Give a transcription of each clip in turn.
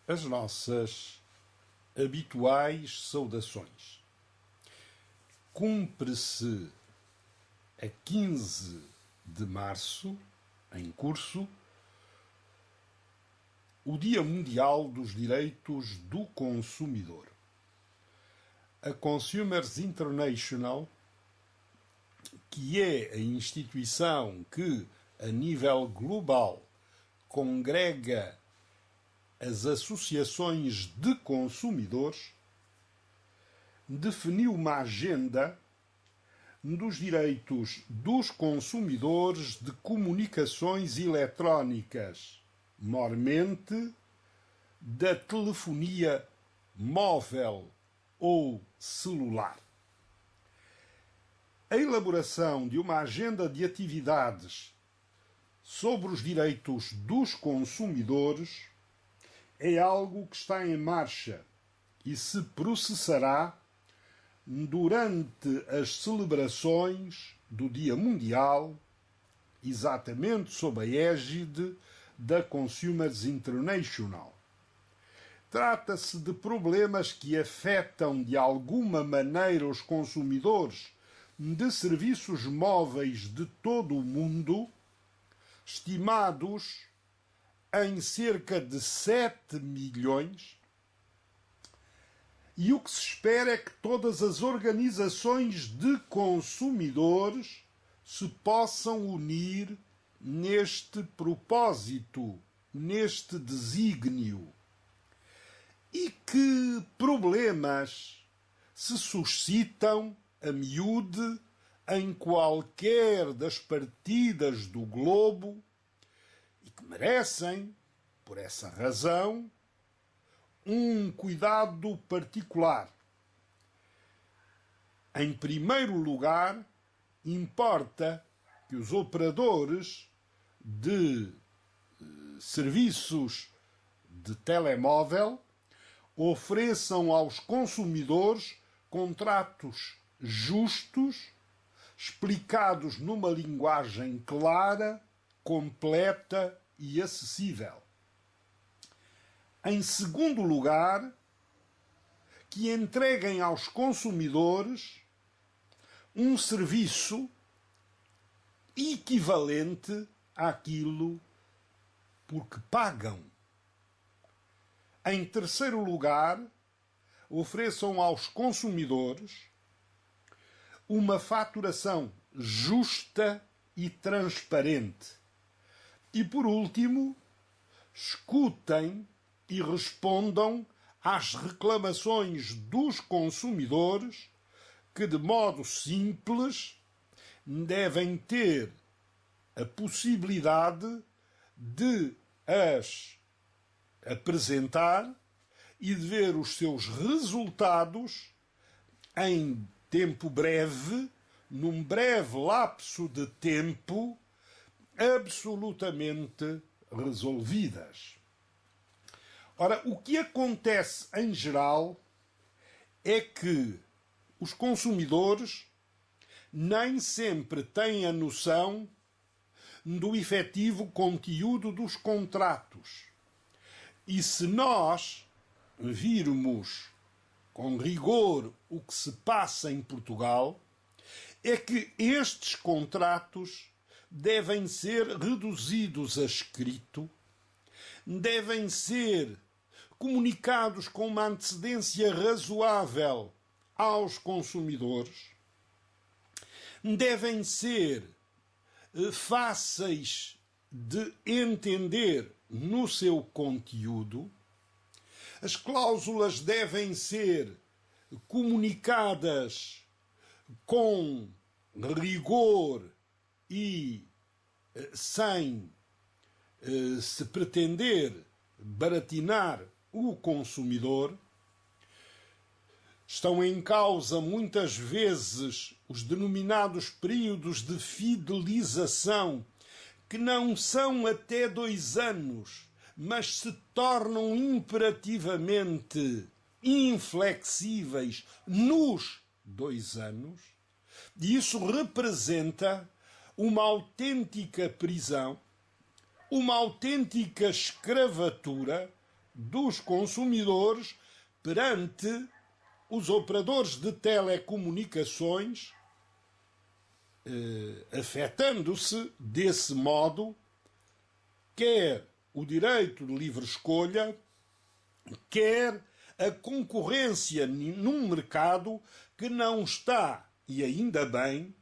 as nossas habituais saudações. Cumpre-se a 15 de março, em curso, o Dia Mundial dos Direitos do Consumidor. A Consumers International, que é a instituição que, a nível global, congrega as associações de consumidores, definiu uma agenda dos direitos dos consumidores de comunicações eletrónicas, mormente da telefonia móvel ou celular. A elaboração de uma agenda de atividades sobre os direitos dos consumidores é algo que está em marcha e se processará durante as celebrações do Dia Mundial, exatamente sob a égide da Consumers International. Trata-se de problemas que afetam de alguma maneira os consumidores de serviços móveis de todo o mundo, estimados em cerca de 7 milhões, e o que se espera é que todas as organizações de consumidores se possam unir neste propósito, neste desígnio. E que problemas se suscitam a miúde em qualquer das partidas do globo e que merecem, por essa razão, um cuidado particular. Em primeiro lugar, importa que os operadores de serviços de telemóvel ofereçam aos consumidores contratos justos, explicados numa linguagem clara, completa e acessível. Em segundo lugar, que entreguem aos consumidores um serviço equivalente àquilo por que pagam. Em terceiro lugar, ofereçam aos consumidores uma faturação justa e transparente. E, por último, escutem e respondam às reclamações dos consumidores que, de modo simples, devem ter a possibilidade de as apresentar e de ver os seus resultados em tempo breve, num breve lapso de tempo, absolutamente resolvidas. Ora, o que acontece em geral é que os consumidores nem sempre têm a noção do efetivo conteúdo dos contratos. E se nós virmos com rigor o que se passa em Portugal, é que estes contratos devem ser reduzidos a escrito, devem ser comunicados com uma antecedência razoável aos consumidores, devem ser fáceis de entender no seu conteúdo, as cláusulas devem ser comunicadas com rigor e sem se pretender baratinar o consumidor. Estão em causa muitas vezes os denominados períodos de fidelização, que não são até 2 anos, mas se tornam imperativamente inflexíveis nos 2 anos, e isso representa uma autêntica prisão, uma autêntica escravatura dos consumidores perante os operadores de telecomunicações, afetando-se desse modo quer o direito de livre escolha, quer a concorrência num mercado que não está, e ainda bem,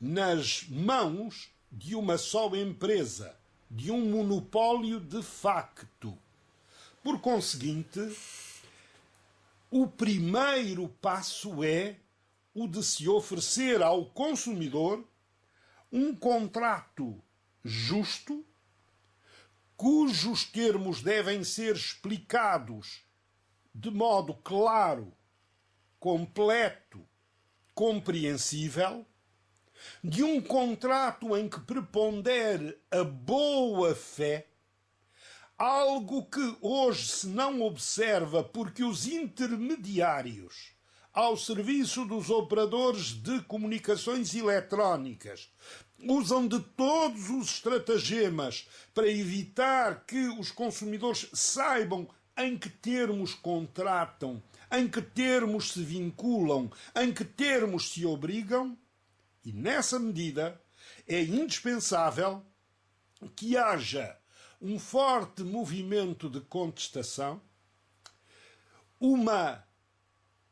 nas mãos de uma só empresa, de um monopólio de facto. Por conseguinte, o primeiro passo é o de se oferecer ao consumidor um contrato justo, cujos termos devem ser explicados de modo claro, completo, compreensível, de um contrato em que prepondere a boa-fé, algo que hoje se não observa porque os intermediários ao serviço dos operadores de comunicações eletrónicas usam de todos os estratagemas para evitar que os consumidores saibam em que termos contratam, em que termos se vinculam, em que termos se obrigam, e nessa medida é indispensável que haja um forte movimento de contestação, uma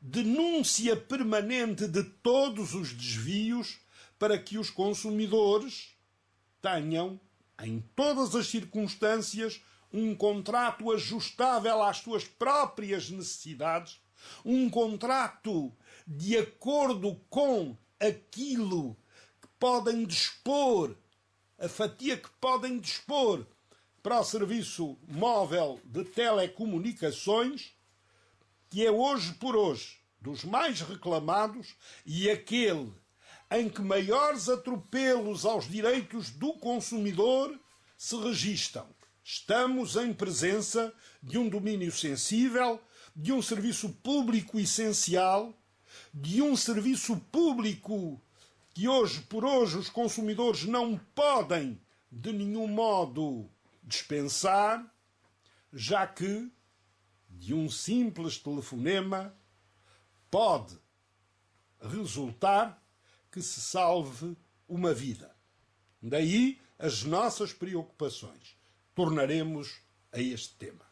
denúncia permanente de todos os desvios para que os consumidores tenham, em todas as circunstâncias, um contrato ajustável às suas próprias necessidades, um contrato de acordo com aquilo que podem dispor, a fatia que podem dispor para o serviço móvel de telecomunicações, que é hoje por hoje dos mais reclamados e aquele em que maiores atropelos aos direitos do consumidor se registam. Estamos em presença de um domínio sensível, de um serviço público essencial, de um serviço público que hoje por hoje os consumidores não podem de nenhum modo dispensar, já que de um simples telefonema pode resultar que se salve uma vida. Daí as nossas preocupações. Tornaremos a este tema.